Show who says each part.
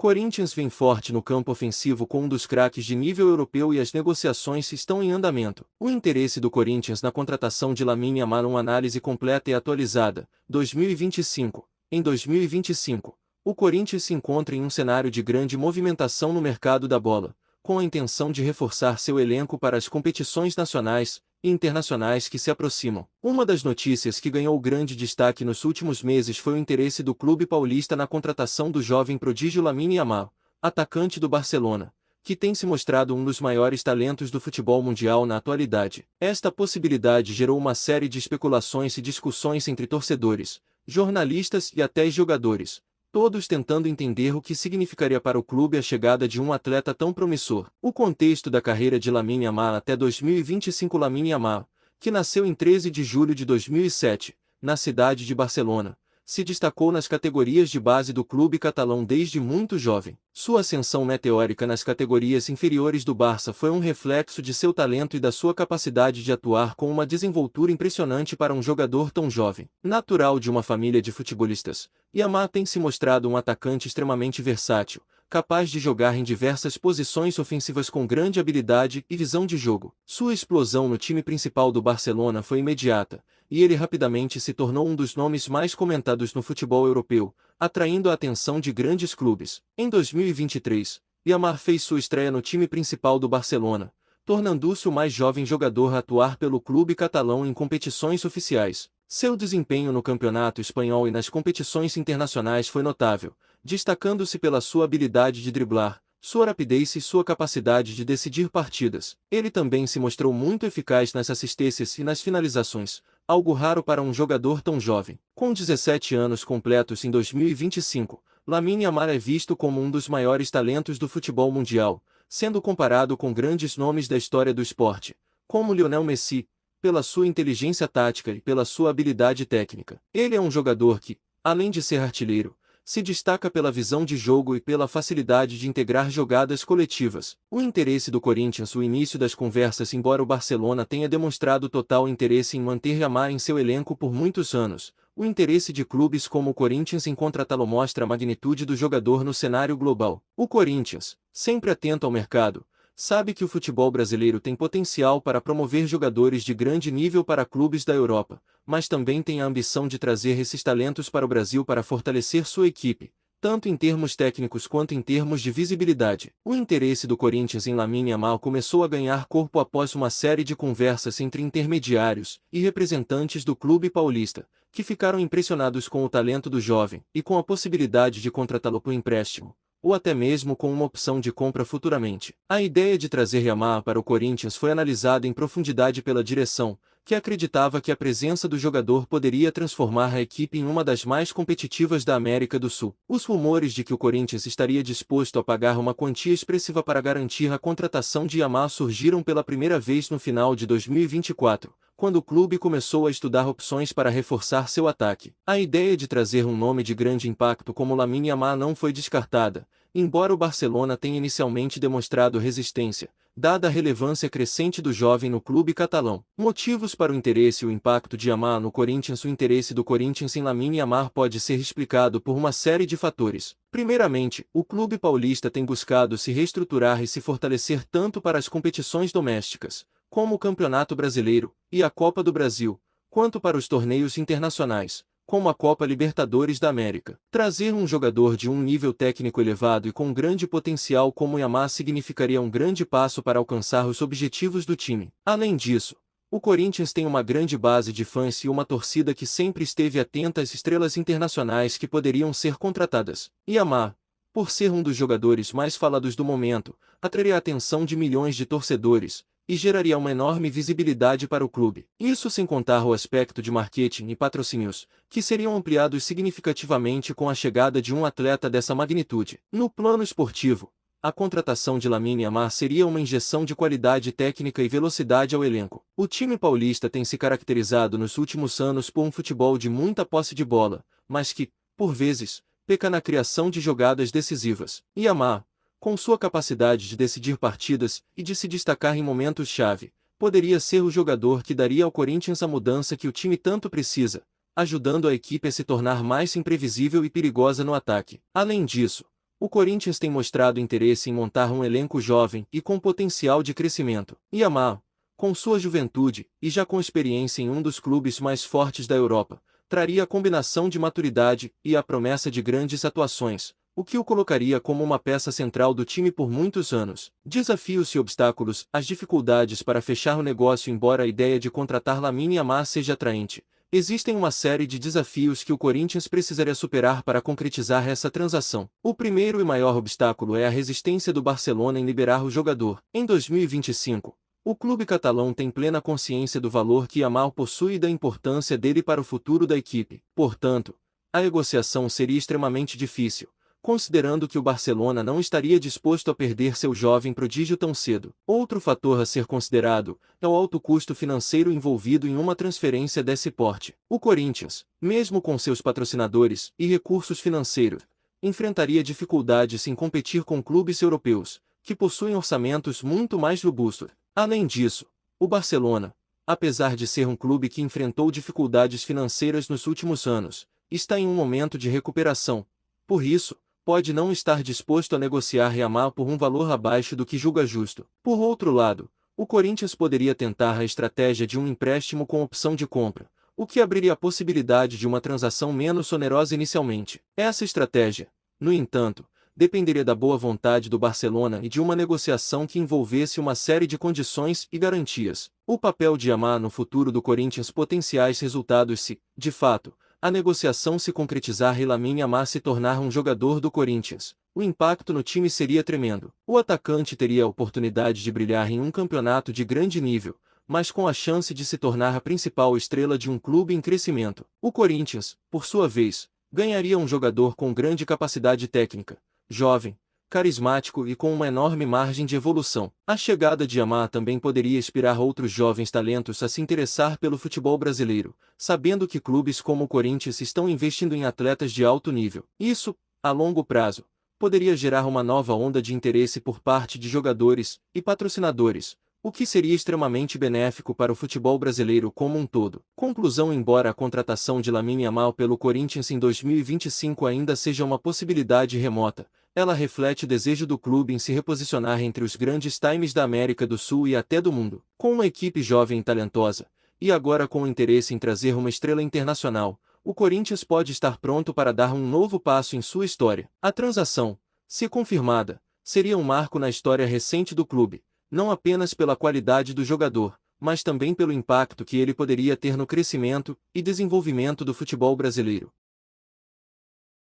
Speaker 1: Corinthians vem forte no campo ofensivo com um dos craques de nível europeu e as negociações estão em andamento. O interesse do Corinthians na contratação de Lamine Yamal, uma análise completa e atualizada. 2025. Em 2025, o Corinthians se encontra em um cenário de grande movimentação no mercado da bola, com a intenção de reforçar seu elenco para as competições nacionais e internacionais que se aproximam. Uma das notícias que ganhou grande destaque nos últimos meses foi o interesse do clube paulista na contratação do jovem prodígio Lamine Yamal, atacante do Barcelona, que tem se mostrado um dos maiores talentos do futebol mundial na atualidade. Esta possibilidade gerou uma série de especulações e discussões entre torcedores, jornalistas e até jogadores, todos tentando entender o que significaria para o clube a chegada de um atleta tão promissor. O contexto da carreira de Lamine Yamal até 2025. Lamine Yamal, que nasceu em 13 de julho de 2007, na cidade de Barcelona, se destacou nas categorias de base do clube catalão desde muito jovem. Sua ascensão meteórica nas categorias inferiores do Barça foi um reflexo de seu talento e da sua capacidade de atuar com uma desenvoltura impressionante para um jogador tão jovem. Natural de uma família de futebolistas, Yamal tem se mostrado um atacante extremamente versátil, capaz de jogar em diversas posições ofensivas com grande habilidade e visão de jogo. Sua explosão no time principal do Barcelona foi imediata, e ele rapidamente se tornou um dos nomes mais comentados no futebol europeu, atraindo a atenção de grandes clubes. Em 2023, Yamal fez sua estreia no time principal do Barcelona, tornando-se o mais jovem jogador a atuar pelo clube catalão em competições oficiais. Seu desempenho no campeonato espanhol e nas competições internacionais foi notável, destacando-se pela sua habilidade de driblar, sua rapidez e sua capacidade de decidir partidas. Ele também se mostrou muito eficaz nas assistências e nas finalizações, algo raro para um jogador tão jovem. Com 17 anos completos em 2025, Lamine Yamal é visto como um dos maiores talentos do futebol mundial, sendo comparado com grandes nomes da história do esporte, como Lionel Messi, pela sua inteligência tática e pela sua habilidade técnica. Ele é um jogador que, além de ser artilheiro, se destaca pela visão de jogo e pela facilidade de integrar jogadas coletivas. O interesse do Corinthians. O início das conversas. Embora o Barcelona tenha demonstrado total interesse em manter Yamal em seu elenco por muitos anos, o interesse de clubes como o Corinthians em contratá-lo mostra a magnitude do jogador no cenário global. O Corinthians, sempre atento ao mercado, sabe que o futebol brasileiro tem potencial para promover jogadores de grande nível para clubes da Europa, mas também tem a ambição de trazer esses talentos para o Brasil para fortalecer sua equipe, tanto em termos técnicos quanto em termos de visibilidade. O interesse do Corinthians em Lamine Yamal começou a ganhar corpo após uma série de conversas entre intermediários e representantes do clube paulista, que ficaram impressionados com o talento do jovem e com a possibilidade de contratá-lo por empréstimo, ou até mesmo com uma opção de compra futuramente. A ideia de trazer Yamal para o Corinthians foi analisada em profundidade pela direção, que acreditava que a presença do jogador poderia transformar a equipe em uma das mais competitivas da América do Sul. Os rumores de que o Corinthians estaria disposto a pagar uma quantia expressiva para garantir a contratação de Yamal surgiram pela primeira vez no final de 2024, quando o clube começou a estudar opções para reforçar seu ataque. A ideia de trazer um nome de grande impacto como Lamine Yamal não foi descartada, embora o Barcelona tenha inicialmente demonstrado resistência, dada a relevância crescente do jovem no clube catalão. Motivos para o interesse e o impacto de Yamal no Corinthians. O interesse do Corinthians em Lamine Yamal pode ser explicado por uma série de fatores. Primeiramente, o clube paulista tem buscado se reestruturar e se fortalecer tanto para as competições domésticas, como o Campeonato Brasileiro e a Copa do Brasil, quanto para os torneios internacionais, como a Copa Libertadores da América. Trazer um jogador de um nível técnico elevado e com grande potencial como Yamal significaria um grande passo para alcançar os objetivos do time. Além disso, o Corinthians tem uma grande base de fãs e uma torcida que sempre esteve atenta às estrelas internacionais que poderiam ser contratadas. Yamal, por ser um dos jogadores mais falados do momento, atrairia a atenção de milhões de torcedores e geraria uma enorme visibilidade para o clube. Isso sem contar o aspecto de marketing e patrocínios, que seriam ampliados significativamente com a chegada de um atleta dessa magnitude. No plano esportivo, a contratação de Lamine Yamal seria uma injeção de qualidade técnica e velocidade ao elenco. O time paulista tem se caracterizado nos últimos anos por um futebol de muita posse de bola, mas que, por vezes, peca na criação de jogadas decisivas. Yamal, com sua capacidade de decidir partidas e de se destacar em momentos-chave, poderia ser o jogador que daria ao Corinthians a mudança que o time tanto precisa, ajudando a equipe a se tornar mais imprevisível e perigosa no ataque. Além disso, O Corinthians tem mostrado interesse em montar um elenco jovem e com potencial de crescimento. Yamal, com sua juventude e já com experiência em um dos clubes mais fortes da Europa, traria a combinação de maturidade e a promessa de grandes atuações, o que o colocaria como uma peça central do time por muitos anos. Desafios e obstáculos, as dificuldades para fechar o negócio. Embora a ideia de contratar Lamine Yamal seja atraente, existem uma série de desafios que o Corinthians precisaria superar para concretizar essa transação. O primeiro e maior obstáculo é a resistência do Barcelona em liberar o jogador. Em 2025, o clube catalão tem plena consciência do valor que Yamal possui e da importância dele para o futuro da equipe. Portanto, a negociação seria extremamente difícil, considerando que o Barcelona não estaria disposto a perder seu jovem prodígio tão cedo. Outro fator a ser considerado é o alto custo financeiro envolvido em uma transferência desse porte. O Corinthians, mesmo com seus patrocinadores e recursos financeiros, enfrentaria dificuldades em competir com clubes europeus, que possuem orçamentos muito mais robustos. Além disso, o Barcelona, apesar de ser um clube que enfrentou dificuldades financeiras nos últimos anos, está em um momento de recuperação. Por isso, pode não estar disposto a negociar Yamal por um valor abaixo do que julga justo. Por outro lado, o Corinthians poderia tentar a estratégia de um empréstimo com opção de compra, o que abriria a possibilidade de uma transação menos onerosa inicialmente. Essa estratégia, no entanto, dependeria da boa vontade do Barcelona e de uma negociação que envolvesse uma série de condições e garantias. O papel de Yamal no futuro do Corinthians. Potenciais resultados se, de fato, a negociação se concretizar e Lamine Yamal se tornar um jogador do Corinthians, o impacto no time seria tremendo. O atacante teria a oportunidade de brilhar em um campeonato de grande nível, mas com a chance de se tornar a principal estrela de um clube em crescimento. O Corinthians, por sua vez, ganharia um jogador com grande capacidade técnica, jovem, carismático e com uma enorme margem de evolução. A chegada de Yamal também poderia inspirar outros jovens talentos a se interessar pelo futebol brasileiro, sabendo que clubes como o Corinthians estão investindo em atletas de alto nível. Isso, a longo prazo, poderia gerar uma nova onda de interesse por parte de jogadores e patrocinadores, o que seria extremamente benéfico para o futebol brasileiro como um todo. Conclusão: embora a contratação de Lamine Yamal pelo Corinthians em 2025 ainda seja uma possibilidade remota, ela reflete o desejo do clube em se reposicionar entre os grandes times da América do Sul e até do mundo. Com uma equipe jovem e talentosa, e agora com o interesse em trazer uma estrela internacional, o Corinthians pode estar pronto para dar um novo passo em sua história. A transação, se confirmada, seria um marco na história recente do clube, não apenas pela qualidade do jogador, mas também pelo impacto que ele poderia ter no crescimento e desenvolvimento do futebol brasileiro.